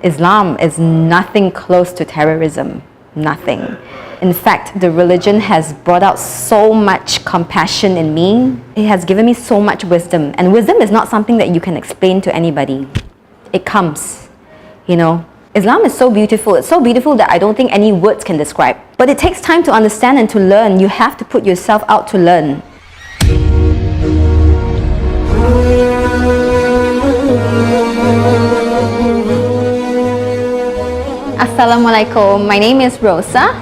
Islam is nothing close to terrorism. Nothing. In fact, the religion has brought out so much compassion in me. It has given me so much wisdom. And wisdom is not something that you can explain to anybody. It comes, you know. Islam is so beautiful. It's so beautiful that I don't think any words can describe. But it takes time to understand and to learn. You have to put yourself out to learn. Assalamualaikum. My name is Rosa.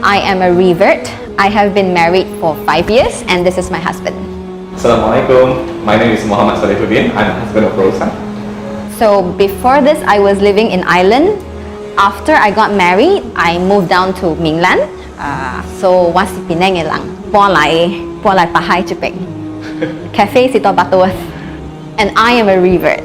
I am a revert. I have been married for 5 years and this is my husband. Assalamualaikum. My name is Muhammad Salihuddin. I'm the husband of Rosa. So before this, I was living in Ireland. After I got married, I moved down to mainland. So once Penang lang, 搬來Pahai Chipek. Cafe Sito Batuas. And I am a revert.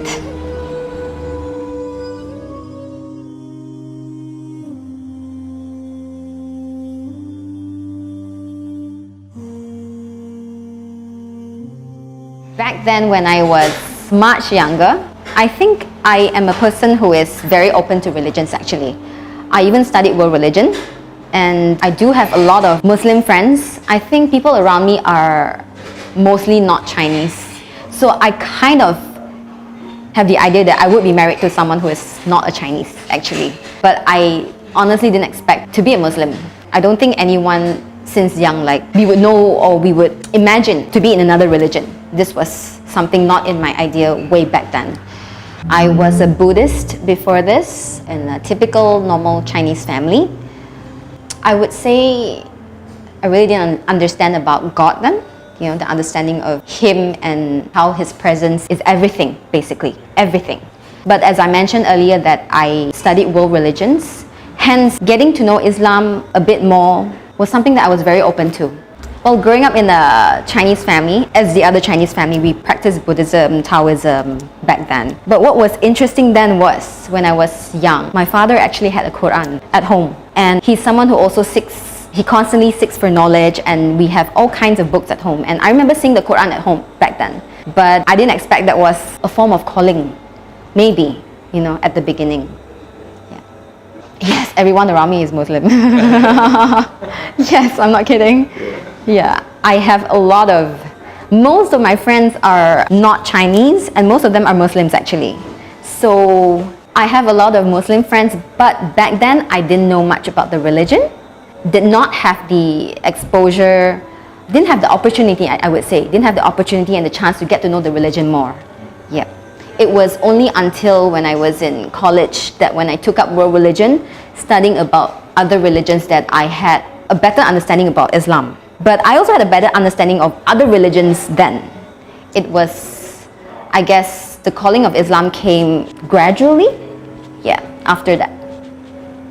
Back then when I was much younger, I think I am a person who is very open to religions actually. I even studied world religion and I do have a lot of Muslim friends. I think people around me are mostly not Chinese. So I kind of have the idea that I would be married to someone who is not a Chinese actually. But I honestly didn't expect to be a Muslim. I don't think anyone since young we would know or we would imagine to be in another religion. This was something not in my idea way back then. I was a Buddhist before this in a typical normal Chinese family. I would say I really didn't understand about God then, you know, the understanding of Him and how His presence is everything, basically, everything. But as I mentioned earlier that I studied world religions, hence getting to know Islam a bit more was something that I was very open to. Well, growing up in a Chinese family, as the other Chinese family, we practiced Buddhism, Taoism back then. But what was interesting then was, when I was young, my father actually had a Quran at home. And he's someone who also he constantly seeks for knowledge and we have all kinds of books at home. And I remember seeing the Quran at home back then. But I didn't expect that was a form of calling, maybe, you know, at the beginning. Yes, everyone around me is Muslim. Yes, I'm not kidding. Yeah, I have most of my friends are not Chinese and most of them are Muslims actually. So I have a lot of Muslim friends, but back then I didn't know much about the religion, did not have the exposure, didn't have the opportunity, I would say, didn't have the opportunity and the chance to get to know the religion more. Yeah. It was only until when I was in college that when I took up world religion, studying about other religions, that I had a better understanding about Islam. But I also had a better understanding of other religions then. It was, I guess, the calling of Islam came gradually, after that.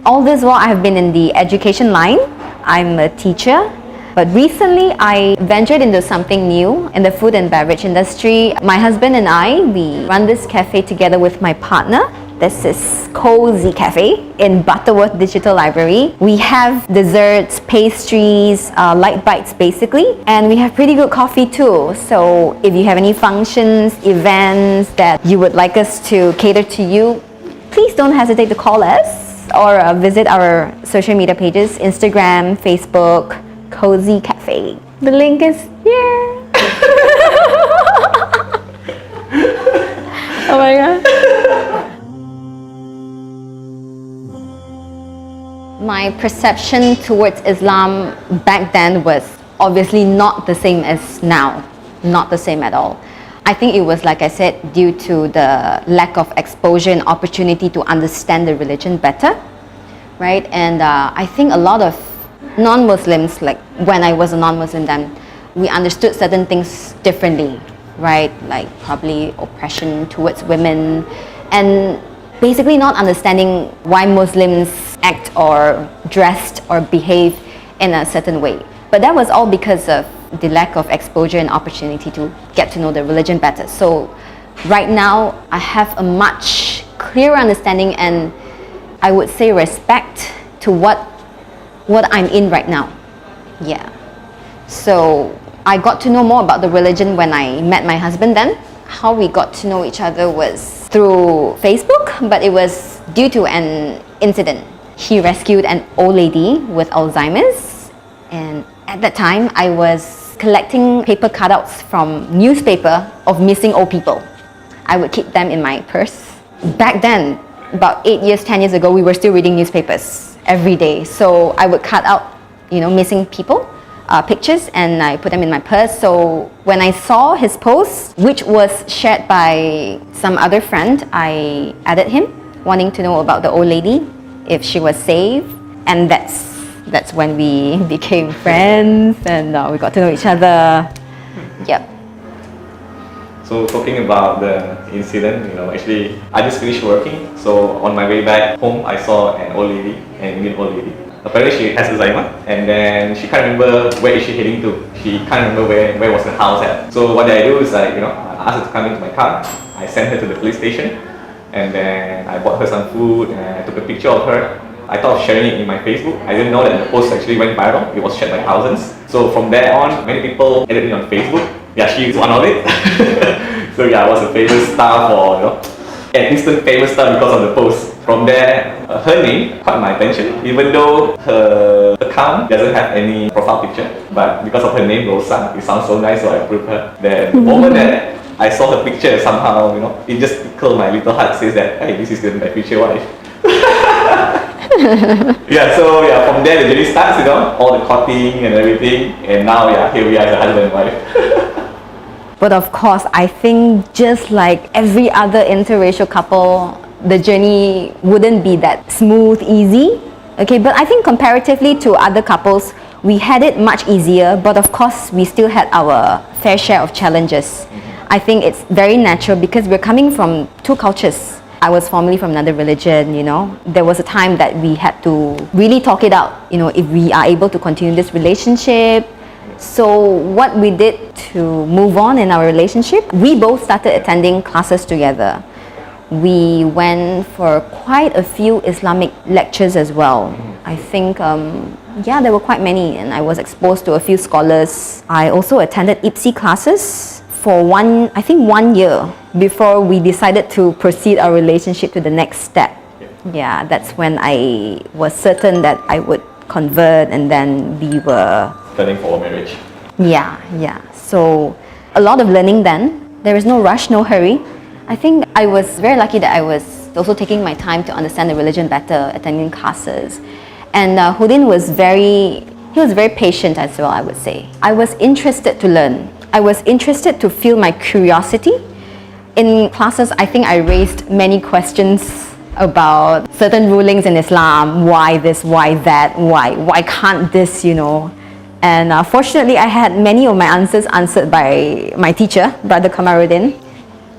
All this while I have been in the education line. I'm a teacher. But recently, I ventured into something new in the food and beverage industry. My husband and I, we run this cafe together with my partner. This is Cozy Cafe in Butterworth Digital Library. We have desserts, pastries, light bites basically, and we have pretty good coffee too. So if you have any functions, events that you would like us to cater to you, please don't hesitate to call us or visit our social media pages, Instagram, Facebook, Cozy Cafe. The link is here. Oh my god. My perception towards Islam back then was obviously not the same as now. Not the same at all. I think it was, like I said, due to the lack of exposure and opportunity to understand the religion better, right? And I think a lot of non-Muslims, like when I was a non-Muslim then, we understood certain things differently, right? Like probably oppression towards women and basically not understanding why Muslims act or dressed or behave in a certain way. But that was all because of the lack of exposure and opportunity to get to know the religion better. So right now, I have a much clearer understanding and I would say respect to what I'm in right now. Yeah. So I got to know more about the religion when I met my husband then. How we got to know each other was through Facebook, but it was due to an incident. He rescued an old lady with Alzheimer's, and at that time I was collecting paper cutouts from newspaper of missing old people. I would keep them in my purse. Back then, about 8 years, 10 years ago, we were still reading newspapers every day. So I would cut out, missing people, pictures, and I put them in my purse. So when I saw his post, which was shared by some other friend, I added him, wanting to know about the old lady, if she was safe. And that's when we became friends, and we got to know each other. Yep. So talking about the incident, actually I just finished working. So on my way back home, I saw an old lady, an Indian old lady. Apparently she has Alzheimer, and then she can't remember where is she heading to. She can't remember where was the house at. So what I do is I asked her to come into my car. I sent her to the police station, and then I bought her some food, and I took a picture of her. I thought of sharing it in my Facebook. I didn't know that the post actually went viral. It was shared by thousands. So from there on, many people added me on Facebook. Yeah, she is one of it. So yeah, I was a famous star for, an instant famous star because of the post. From there, her name caught my attention, even though her account doesn't have any profile picture. But because of her name, Rosa, it sounds so nice, so I approved her. Then the moment that I saw her picture, somehow, it just tickled my little heart, says that, hey, this is my future wife. From there the journey starts, all the courting and everything, and now here we are, the husband and wife. But of course, I think just like every other interracial couple, the journey wouldn't be that smooth, easy. Okay, but I think comparatively to other couples, we had it much easier, but of course, we still had our fair share of challenges. I think it's very natural because we're coming from two cultures. I was formerly from another religion, There was a time that we had to really talk it out, if we are able to continue this relationship. So what we did to move on in our relationship, we both started attending classes together. We went for quite a few Islamic lectures as well. I think, there were quite many, and I was exposed to a few scholars. I also attended IPSI classes for 1 year before we decided to proceed our relationship to the next step. Yeah, that's when I was certain that I would convert, and then we were planning for marriage. Yeah. So a lot of learning then. There is no rush, no hurry. I think I was very lucky that I was also taking my time to understand the religion better, attending classes. And Houdin was very patient as well, I would say. I was interested to learn. I was interested to feel my curiosity. In classes, I think I raised many questions about certain rulings in Islam. Why this, why that, why can't this, And fortunately, I had many of my answers answered by my teacher, Brother Kamaruddin.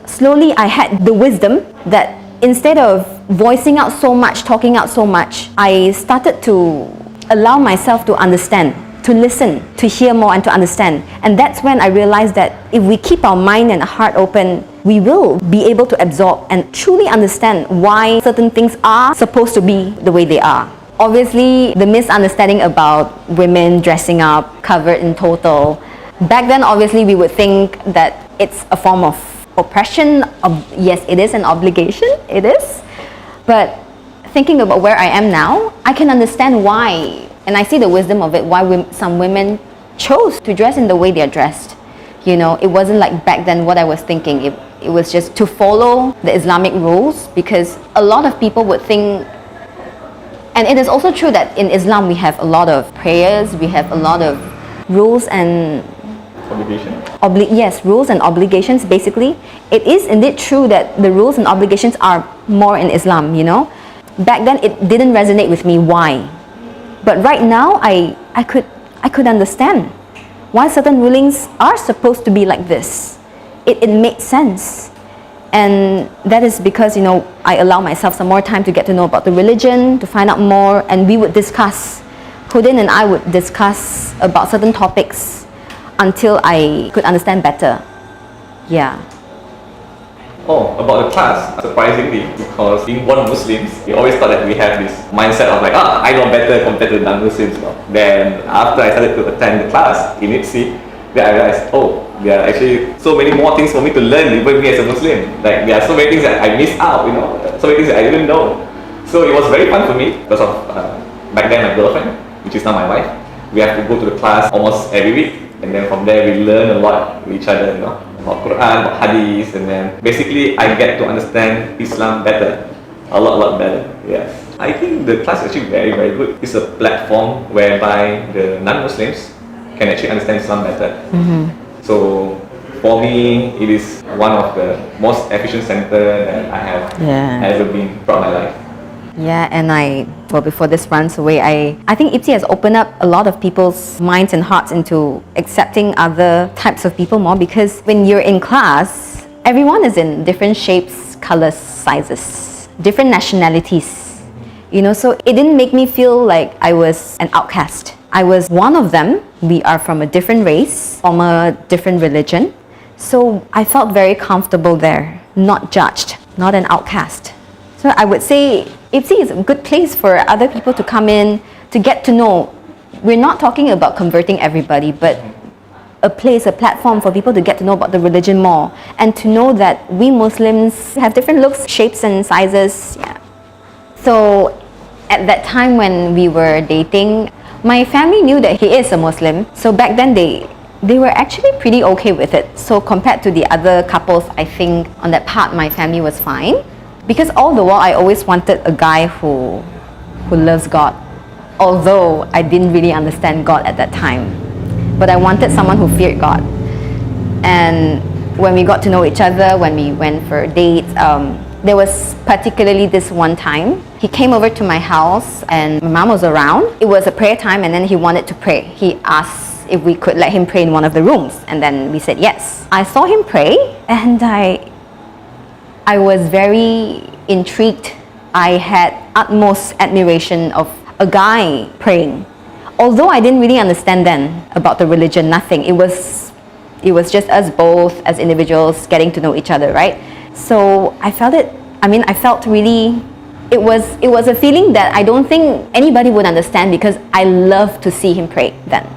Slowly, I had the wisdom that instead of voicing out so much, talking out so much, I started to allow myself to understand, to listen, to hear more and to understand. And that's when I realized that if we keep our mind and heart open, we will be able to absorb and truly understand why certain things are supposed to be the way they are. Obviously, the misunderstanding about women dressing up, covered in total. Back then, obviously, we would think that it's a form of oppression. Yes, it is an obligation, it is. But thinking about where I am now, I can understand why, and I see the wisdom of it, why some women chose to dress in the way they're dressed. It wasn't like back then what I was thinking. It was just to follow the Islamic rules, because a lot of people would think. And it is also true that in Islam we have a lot of prayers, we have a lot of rules and rules and obligations. Basically, it is indeed true that the rules and obligations are more in Islam. Back then it didn't resonate with me. Why? But right now I could understand why certain rulings are supposed to be like this. It made sense. And that is because, I allow myself some more time to get to know about the religion, to find out more, and we would discuss. Houdin and I would discuss about certain topics until I could understand better. Yeah. Oh, about the class, surprisingly, because being born Muslims, we always thought that we have this mindset of like, I know better compared to non-Muslims. Then after I started to attend the class in IPSY, then I realized, there are actually so many more things for me to learn, even me as a Muslim. Like, there are so many things that I missed out, so many things that I didn't know. So it was very fun for me because of back then my girlfriend, which is now my wife. We have to go to the class almost every week, and then from there we learn a lot with each other, you know, about Quran, about Hadith, and then basically I get to understand Islam better, a lot better. Yeah, I think the class is actually very good. It's a platform whereby the non-Muslims can actually understand Islam better. So for me, it is one of the most efficient center that I have ever been throughout my life. Yeah, and before this runs away, I think IPSY has opened up a lot of people's minds and hearts into accepting other types of people more, because when you're in class, everyone is in different shapes, colors, sizes, different nationalities, you know, so it didn't make me feel like I was an outcast. I was one of them. We are from a different race, from a different religion. So I felt very comfortable there, not judged, not an outcast. So I would say IPSY is a good place for other people to come in, to get to know. We're not talking about converting everybody, but a place, a platform for people to get to know about the religion more, and to know that we Muslims have different looks, shapes and sizes. Yeah. So at that time when we were dating, my family knew that he is a Muslim. So back then they were actually pretty okay with it. So compared to the other couples, I think on that part my family was fine. Because all the while I always wanted a guy who loves God. Although I didn't really understand God at that time. But I wanted someone who feared God. And when we got to know each other, when we went for dates, there was particularly this one time. He came over to my house and my mom was around. It was a prayer time and then he wanted to pray. He asked if we could let him pray in one of the rooms, and then we said yes. I saw him pray and I was very intrigued. I had utmost admiration of a guy praying. Although I didn't really understand then about the religion, nothing. It was just us both as individuals getting to know each other, right? So I felt it. I felt really, it was a feeling that I don't think anybody would understand, because I love to see him pray then.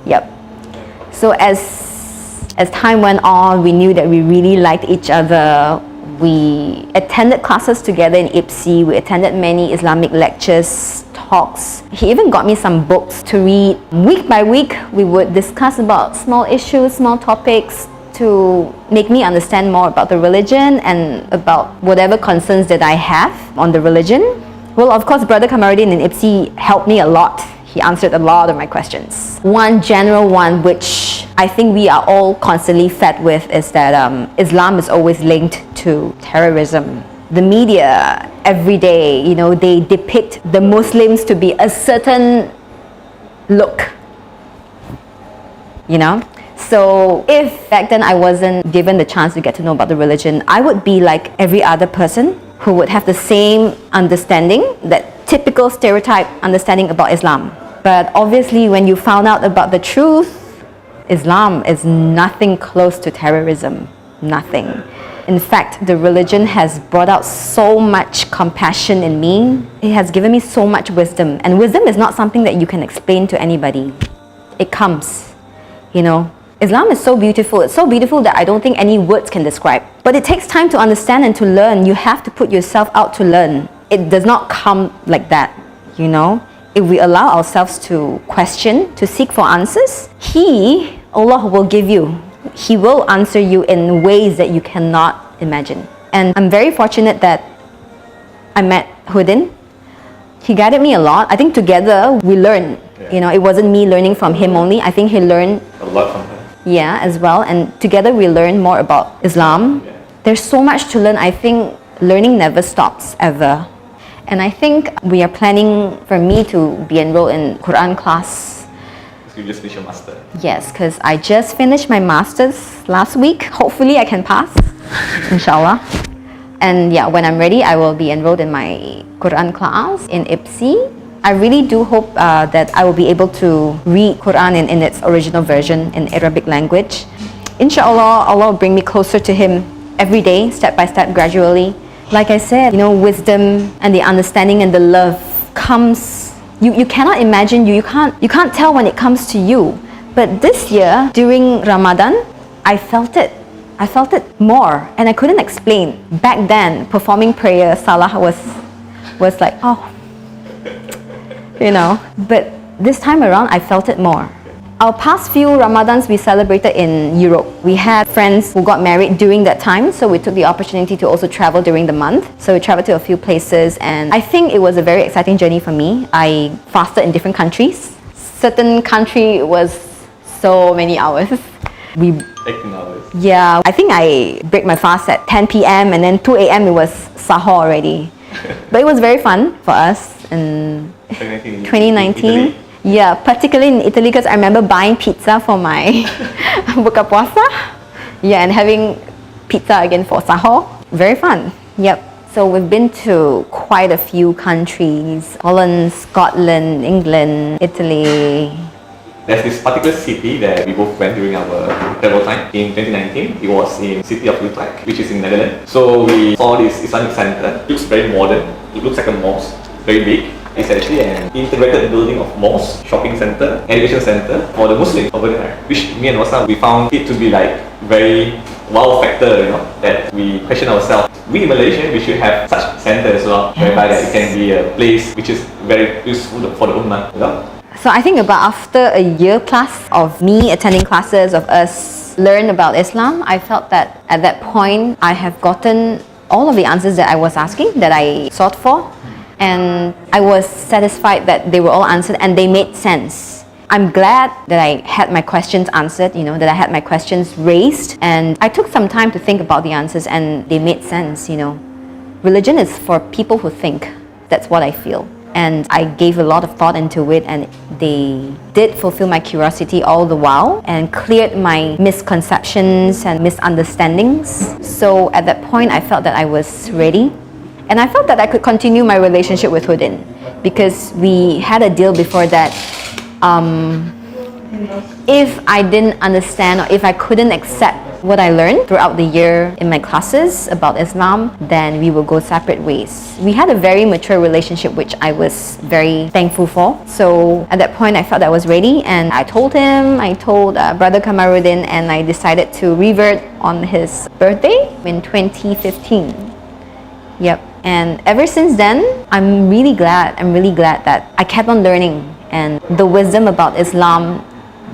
Yep. So as time went on, we knew that we really liked each other. We attended classes together in IPSY. We attended many Islamic lectures, talks. He even got me some books to read. Week by week, we would discuss about small issues, small topics, to make me understand more about the religion and about whatever concerns that I have on the religion. Well, of course, Brother Kamaruddin in IPSY helped me a lot. He answered a lot of my questions. One general one, which I think we are all constantly fed with, is that Islam is always linked to terrorism. The media, every day, you know, they depict the Muslims to be a certain look, you know? So if back then I wasn't given the chance to get to know about the religion, I would be like every other person who would have the same understanding, that typical stereotype understanding about Islam. But obviously when you found out about the truth, Islam is nothing close to terrorism. Nothing. In fact, the religion has brought out so much compassion in me. It has given me so much wisdom. And wisdom is not something that you can explain to anybody. It comes, you know. Islam is so beautiful. It's so beautiful that I don't think any words can describe. But it takes time to understand and to learn. You have to put yourself out to learn. It does not come like that, you know. If we allow ourselves to question, to seek for answers, Allah will give you. He will answer you in ways that you cannot imagine. And I'm very fortunate that I met Houdin. He guided me a lot. I think together we learned. You know, it wasn't me learning from him only. I think he learned a lot from him. Yeah, as well. And together we learned more about Islam. There's so much to learn. I think learning never stops, ever. And I think we are planning for me to be enrolled in Quran class. So you just finished your master? Yes, because I just finished my master's last week. Hopefully I can pass, inshallah. And yeah, when I'm ready, I will be enrolled in my Quran class in IPSY. I really do hope that I will be able to read Quran in its original version in Arabic language. Inshallah, Allah will bring me closer to Him every day, step by step, gradually. Like I said, you know, wisdom and the understanding and the love comes. You cannot imagine, you can't tell when it comes to you. But this year, during Ramadan, I felt it. I felt it more, and I couldn't explain. Back then, performing prayer, salah was like, oh, But this time around, I felt it more. Our past few Ramadans we celebrated in Europe. We had friends who got married during that time, so we took the opportunity to also travel during the month. So we traveled to a few places, and I think it was a very exciting journey for me. I fasted in different countries. Certain country was so many hours. 18 hours. Yeah, I think I break my fast at 10 p.m. and then 2 a.m. it was sahur already. But it was very fun for us in 2019. Yeah, particularly in Italy, because I remember buying pizza for my buka puasa. Yeah, and having pizza again for sahur. Very fun. Yep. So we've been to quite a few countries: Holland, Scotland, England, Italy. There's this particular city that we both went during our travel time in 2019. It was in city of Utrecht, which is in Netherlands. So we saw this Islamic center. It looks very modern. It looks like a mosque, very big. It's actually an integrated building of mosque, shopping center, education center for the Muslims over there. Which me and Rosa, we found it to be like very wow factor, that we question ourselves. We in Malaysia, we should have such center as well, whereby that it can be a place which is very useful for the ummah, So I think about after a year plus of me attending classes, of us learn about Islam, I felt that at that point I have gotten all of the answers that I was asking, that I sought for, and I was satisfied that they were all answered and they made sense. I'm glad that I had my questions answered, that I had my questions raised, and I took some time to think about the answers and they made sense. Religion is for people who think. That's what I feel. And I gave a lot of thought into it, and they did fulfill my curiosity all the while and cleared my misconceptions and misunderstandings. So at that point, I felt that I was ready, and I felt that I could continue my relationship with Houdin, because we had a deal before that if I didn't understand or if I couldn't accept what I learned throughout the year in my classes about Islam, then we will go separate ways. We had a very mature relationship, which I was very thankful for. So at that point, I felt I was ready, and I told him, I told Brother Kamaruddin, and I decided to revert on his birthday in 2015. Yep. And ever since then, I'm really glad that I kept on learning, and the wisdom about Islam,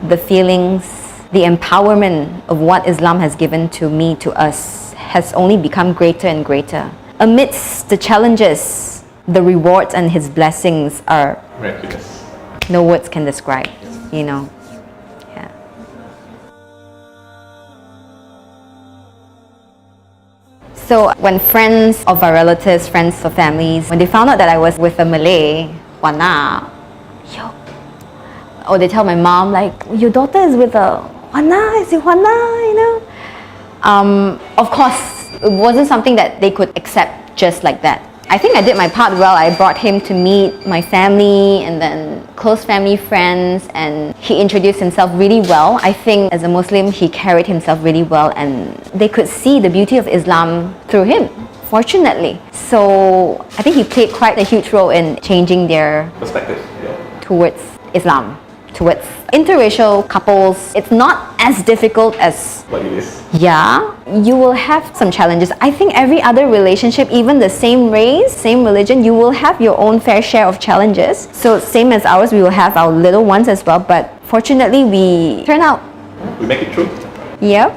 the feelings, the empowerment of what Islam has given to me, to us, has only become greater and greater. Amidst the challenges, the rewards and His blessings are miraculous. No words can describe, Yeah. So when friends of our relatives, friends of families, when they found out that I was with a Malay, Wana, or they tell my mom, like, your daughter is with a Wana, is it Wana, Of course, it wasn't something that they could accept just like that. I think I did my part well. I brought him to meet my family and then close family friends, and he introduced himself really well. I think as a Muslim, he carried himself really well, and they could see the beauty of Islam through him, fortunately. So I think he played quite a huge role in changing their perspective towards Islam, towards interracial couples. It's not as difficult as what it is. Yeah, you will have some challenges. I think every other relationship, even the same race, same religion, you will have your own fair share of challenges. So same as ours, we will have our little ones as well, but fortunately we turn out. We make it through. Yep.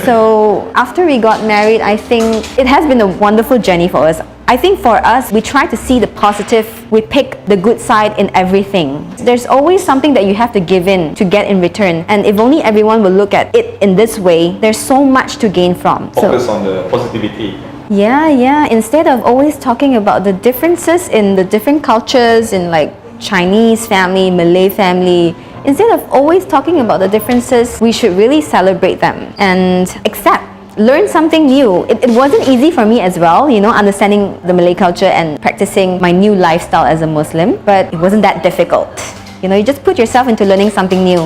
So after we got married, I think it has been a wonderful journey for us. I think for us, we try to see the positive. We pick the good side in everything. There's always something that you have to give in to get in return. And if only everyone will look at it in this way, there's so much to gain from. Focus on the positivity. Yeah. Instead of always talking about the differences in the different cultures, in like Chinese family, Malay family, instead of always talking about the differences, we should really celebrate them and accept. Learn something new. It wasn't easy for me as well, understanding the Malay culture and practicing my new lifestyle as a Muslim, but it wasn't that difficult. You just put yourself into learning something new.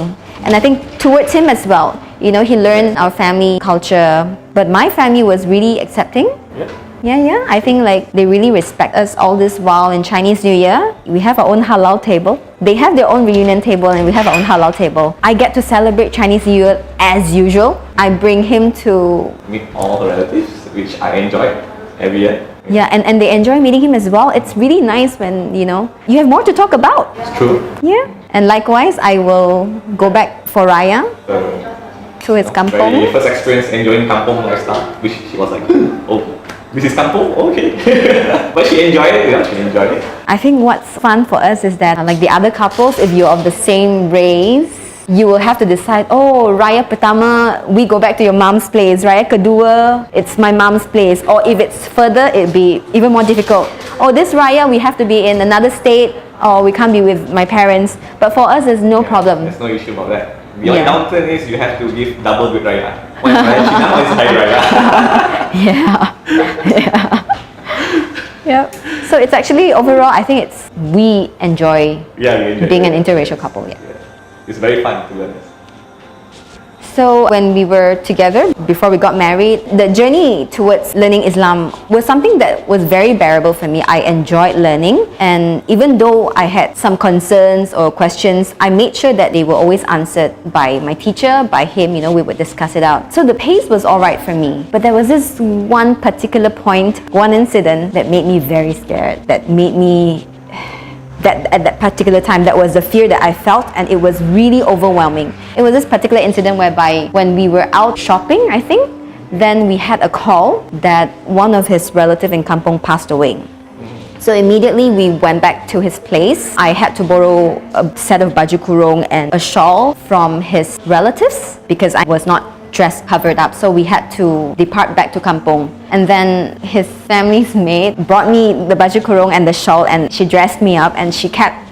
And I think towards him as well, he learned our family culture, but my family was really accepting. Yeah. I think like they really respect us all this while. In Chinese New Year, we have our own halal table. They have their own reunion table and we have our own halal table. I get to celebrate Chinese New Year as usual. I bring him to meet all the relatives, which I enjoy every year. Yeah, and they enjoy meeting him as well. It's really nice when, you know, you have more to talk about. It's true. Yeah. And likewise, I will go back for Raya to his kampong. Very first experience enjoying kampong lifestyle, which she was like, oh, this is kampong? Okay. But she enjoyed it, she enjoyed it. I think what's fun for us is that, like the other couples, if you're of the same race, you will have to decide, oh, Raya pertama, we go back to your mom's place. Raya kedua, it's my mom's place. Or if it's further, it'd be even more difficult. Oh, this Raya, we have to be in another state, or we can't be with my parents. But for us, there's no problem. There's no issue about that. The only downturn is you have to give double with Raya. One is Raya Cina, one is Raya. Yeah. Yep. So it's actually, overall, I think we enjoy being an interracial couple. Yeah. It's very fun to learn. So when we were together, before we got married, the journey towards learning Islam was something that was very bearable for me. I enjoyed learning, and even though I had some concerns or questions, I made sure that they were always answered by my teacher, by him, you know, we would discuss it out. So the pace was alright for me. But there was this one particular point, one incident that made me very scared, that made me that at that particular time, that was the fear that I felt, and it was really overwhelming. It was this particular incident whereby when we were out shopping, I think, then we had a call that one of his relative in Kampong passed away. So immediately we went back to his place. I had to borrow a set of baju kurung and a shawl from his relatives because I was not dressed covered up, so we had to depart back to Kampong. And then his family's maid brought me the baju kurung and the shawl, and she dressed me up, and she kept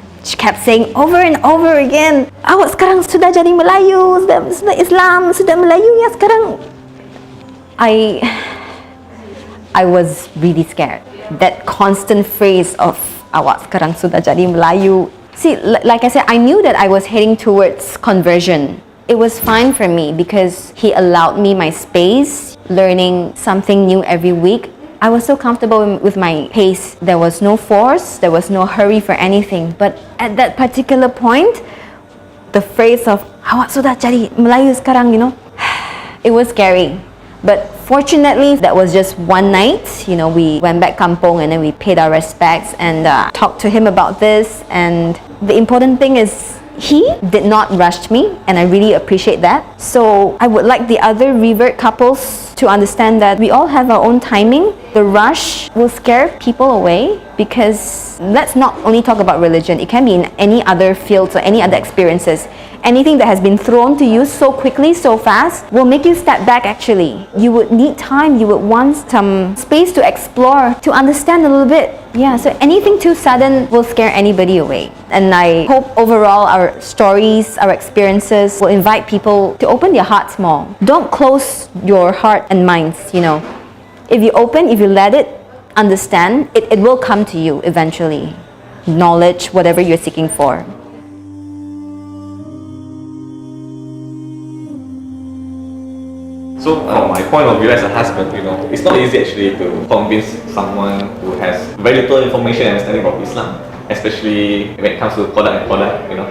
saying over and over again, awak sekarang sudah jadi Melayu, sudah Islam, sudah Melayu ya sekarang. I was really scared. That constant phrase of awak sekarang sudah jadi Melayu. See, like I said, I knew that I was heading towards conversion. It was fine for me because he allowed me my space, learning something new every week. I was so comfortable with my pace. There was no force, there was no hurry for anything. But at that particular point, the phrase of awak sudah jadi Melayu sekarang, you know, it was scary. But fortunately, that was just one night. You know, we went back kampong and then we paid our respects and talked to him about this. And the important thing is, he did not rush me, and I really appreciate that. So I would like the other revert couples to understand that we all have our own timing. The rush will scare people away, because let's not only talk about religion, it can be in any other fields or any other experiences. Anything that has been thrown to you so quickly, so fast, will make you step back actually. You would need time, you would want some space to explore, to understand a little bit. Yeah, so anything too sudden will scare anybody away. And I hope overall our stories, our experiences will invite people to open their hearts more. Don't close your heart and minds, you know. If you open, if you let it understand, it will come to you eventually. Knowledge, whatever you're seeking for. So from my point of view as a husband, you know, it's not easy actually to convince someone who has very little information and understanding about Islam, especially when it comes to qada and qadar, you know.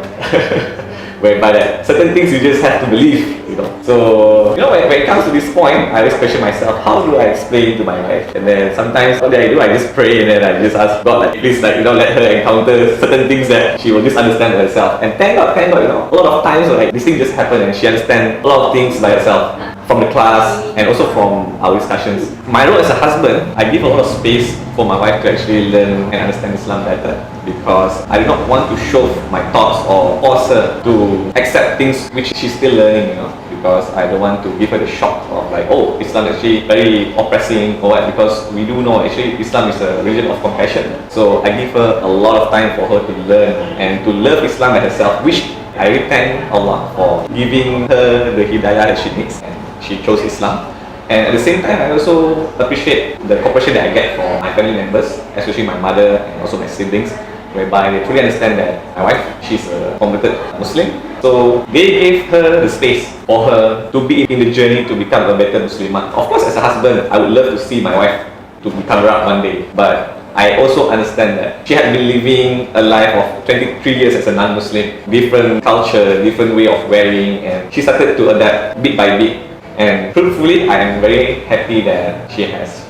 Whereby that certain things you just have to believe, you know. So, you know, when it comes to this point, I always question myself, how do I explain to my wife? And then sometimes what I do, I just pray and then I just ask God, like, please, like, you know, let her encounter certain things that she will just understand herself. And thank God, you know, a lot of times, like, this thing just happen and she understands a lot of things by herself. From the class and also from our discussions. My role as a husband, I give a lot of space for my wife to actually learn and understand Islam better, because I do not want to show my thoughts or force her to accept things which she's still learning, you know, because I don't want to give her the shock of like, oh, Islam is actually very oppressing or what, because we do know actually Islam is a religion of compassion. So I give her a lot of time for her to learn and to love Islam as herself, which I really thank Allah for giving her the hidayah that she needs. She chose Islam, and at the same time I also appreciate the cooperation that I get from my family members, especially my mother and also my siblings, whereby they truly understand that my wife, she's a converted Muslim, so they gave her the space for her to be in the journey to become a better Muslimah. Of course, as a husband, I would love to see my wife to become Arab one day, but I also understand that she had been living a life of 23 years as a non-Muslim, different culture, different way of wearing, and she started to adapt bit by bit. And truthfully, I am very happy that she has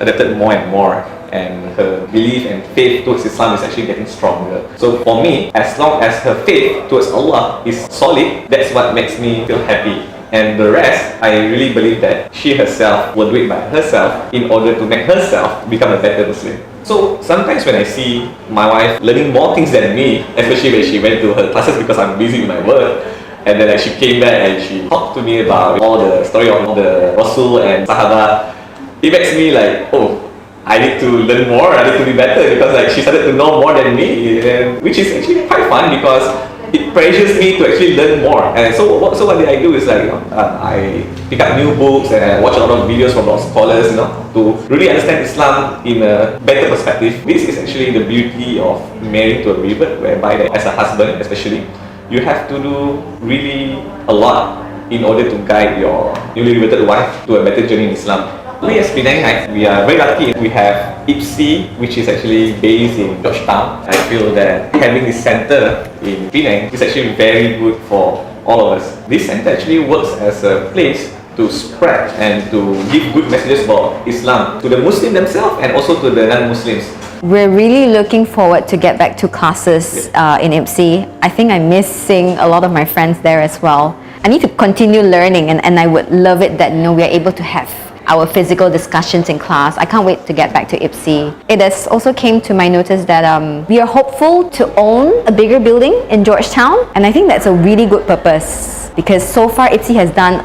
adapted more and more, and her belief and faith towards Islam is actually getting stronger. So for me, as long as her faith towards Allah is solid, that's what makes me feel happy. And the rest, I really believe that she herself will do it by herself in order to make herself become a better Muslim. So sometimes when I see my wife learning more things than me, especially when she went to her classes because I'm busy with my work, and then she came back and she talked to me about all the story of the Rasul and Sahaba, it makes me like, oh, I need to learn more, I need to be better, because she started to know more than me, and which is actually quite fun because it pressures me to actually learn more. And so what did I do is I pick up new books and I watch a lot of videos from scholars, to really understand Islam in a better perspective. This is actually the beauty of marrying to a revert, whereby as a husband especially, you have to do really a lot in order to guide your newly reverted wife to a better journey in Islam. We as Penang, we are very lucky. We have IPSY, which is actually based in Georgetown. I feel that having this center in Penang is actually very good for all of us. This center actually works as a place to spread and to give good messages about Islam to the Muslims themselves and also to the non-Muslims. We're really looking forward to get back to classes in IPSY. I think I'm missing a lot of my friends there as well. I need to continue learning, and I would love it that we are able to have our physical discussions in class. I can't wait to get back to IPSY. It has also came to my notice that we are hopeful to own a bigger building in Georgetown, and I think that's a really good purpose, because so far IPSY has done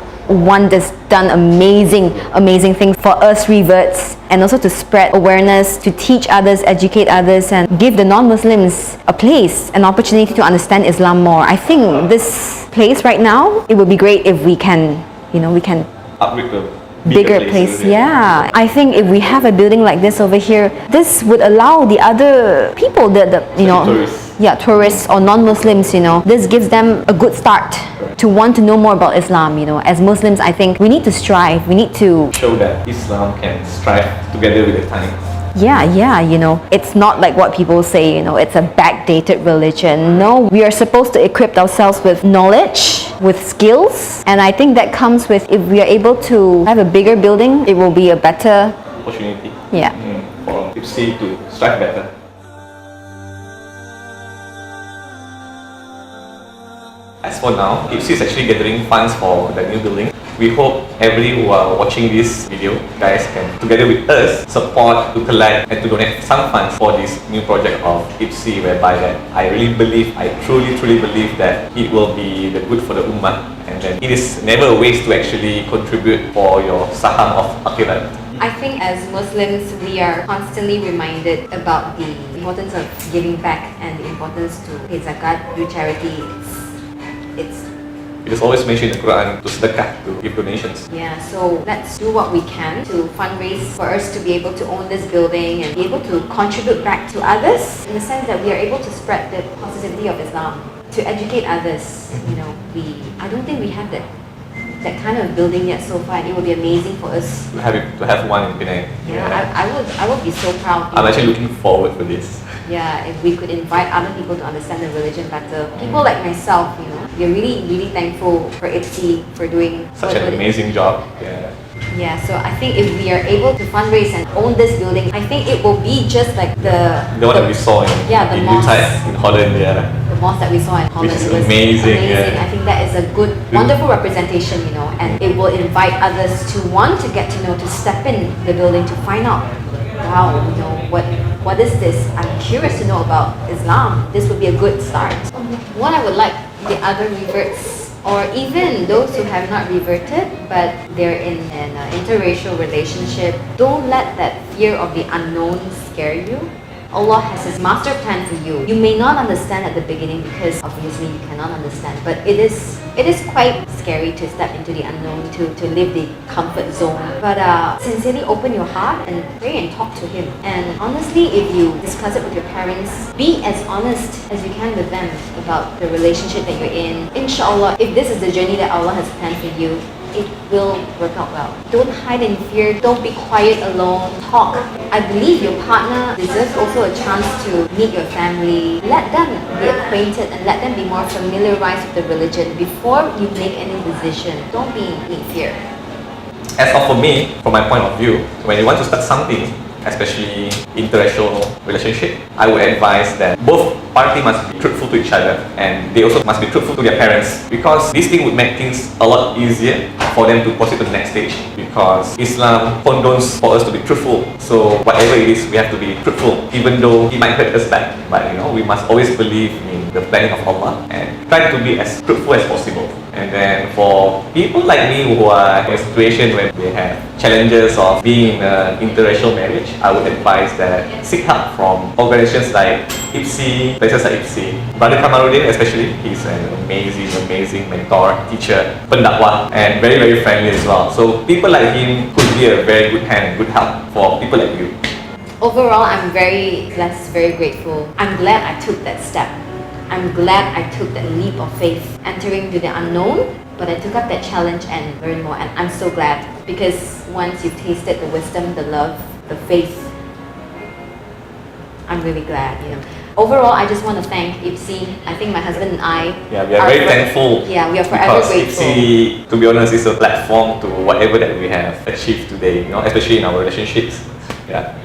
amazing things for us reverts, and also to spread awareness, to teach others, educate others, and give the non-Muslims a place, an opportunity to understand Islam more. I think this place right now, it would be great if we can Upgrade to bigger place. Yeah, I think if we have a building like this over here, this would allow the other people, tourists or non-Muslims, this gives them a good start to want to know more about Islam. As Muslims, I think we need to strive, we need to show that Islam can strive together with the time. It's not like what people say, it's a backdated religion. No, we are supposed to equip ourselves with knowledge, with skills, and I think that comes with, if we are able to have a bigger building, it will be a better opportunity for IPSY to strive better. As for now, IPSY is actually gathering funds for the new building. We hope every who are watching this video, guys, can together with us support to collect and to donate some funds for this new project of IPSY, whereby that I really believe, I truly believe that it will be the good for the ummah, and then it is never a waste to actually contribute for your saham of akhirat. I think as Muslims, we are constantly reminded about the importance of giving back and the importance to pay zakat, do charity. It is always mentioned in the Quran to sedekah, to give donations. Yeah, so let's do what we can to fundraise for us to be able to own this building and be able to contribute back to others, in the sense that we are able to spread the positivity of Islam, to educate others. I don't think we have that kind of building yet so far, and it would be amazing for us to have one in Penang. I would be so proud. I'm actually looking forward for this. Yeah, if we could invite other people to understand the religion better. People like myself, we are really thankful for IPSY for doing such an amazing job. Yeah, so I think if we are able to fundraise and own this building, I think it will be just like the one that we saw in mosque in Holland. The mosque that we saw in Holland, which is it was amazing. I think that is a good, wonderful representation, and it will invite others to want to get to know, to step in the building to find out, wow, what is this? I'm curious to know about Islam. This would be a good start. What I would like the other reverts, or even those who have not reverted but they're in an interracial relationship, don't let that fear of the unknown scare you. Allah has His master plan for you. You may not understand at the beginning, because obviously you cannot understand, but it is quite scary to step into the unknown, to leave the comfort zone. But sincerely open your heart and pray and talk to Him. And honestly, if you discuss it with your parents, be as honest as you can with them about the relationship that you're in. Inshallah, if this is the journey that Allah has planned for you, it will work out well. Don't hide in fear. Don't be quiet alone. Talk. I believe your partner deserves also a chance to meet your family. Let them be acquainted and let them be more familiarized with the religion before you make any decision. Don't be in fear. as of for me, from my point of view, when you want to start something, especially interracial relationship, I would advise that both parties must be truthful to each other, and they also must be truthful to their parents, because this thing would make things a lot easier for them to proceed to the next stage, because Islam condones for us to be truthful. So whatever it is, we have to be truthful, even though it might hurt us back. But we must always believe in the planning of Allah and try to be as truthful as possible. And then for people like me who are in a situation where they have challenges of being in an interracial marriage, I would advise that seek help from organizations like IPSI, places like IPSI. Brother Kamarudin especially, he's an amazing mentor, teacher, pendakwah, and very friendly as well. So people like him could be a very good hand, good help for people like you. Overall, I'm very blessed, very grateful. I'm glad I took that step. I'm glad I took that leap of faith, entering to the unknown, but I took up that challenge and learned more, and I'm so glad, because once you've tasted the wisdom, the love, the faith, I'm really glad, Overall, I just want to thank IPSI. I think my husband and I we are very thankful. Yeah, we are forever because grateful. IPSI, to be honest, is a platform to whatever that we have achieved today, especially in our relationships.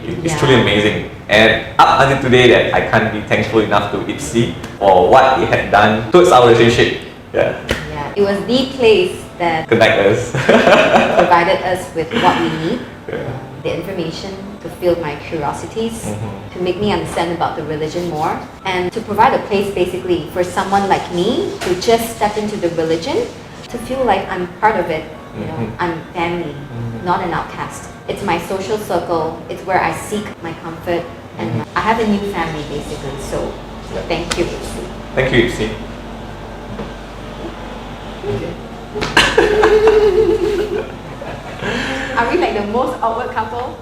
It's truly amazing. And up until today, that I can't be thankful enough to IPSI for what it had done towards our relationship. It was the place that Connect us. provided us with what we need, the information to fill my curiosities, to make me understand about the religion more, and to provide a place basically for someone like me to just step into the religion, to feel like I'm part of it. I'm family, not an outcast. It's my social circle. It's where I seek my comfort, and I have a new family basically. So thank you, IPSI. Thank you, IPSI. Are we like the most awkward couple?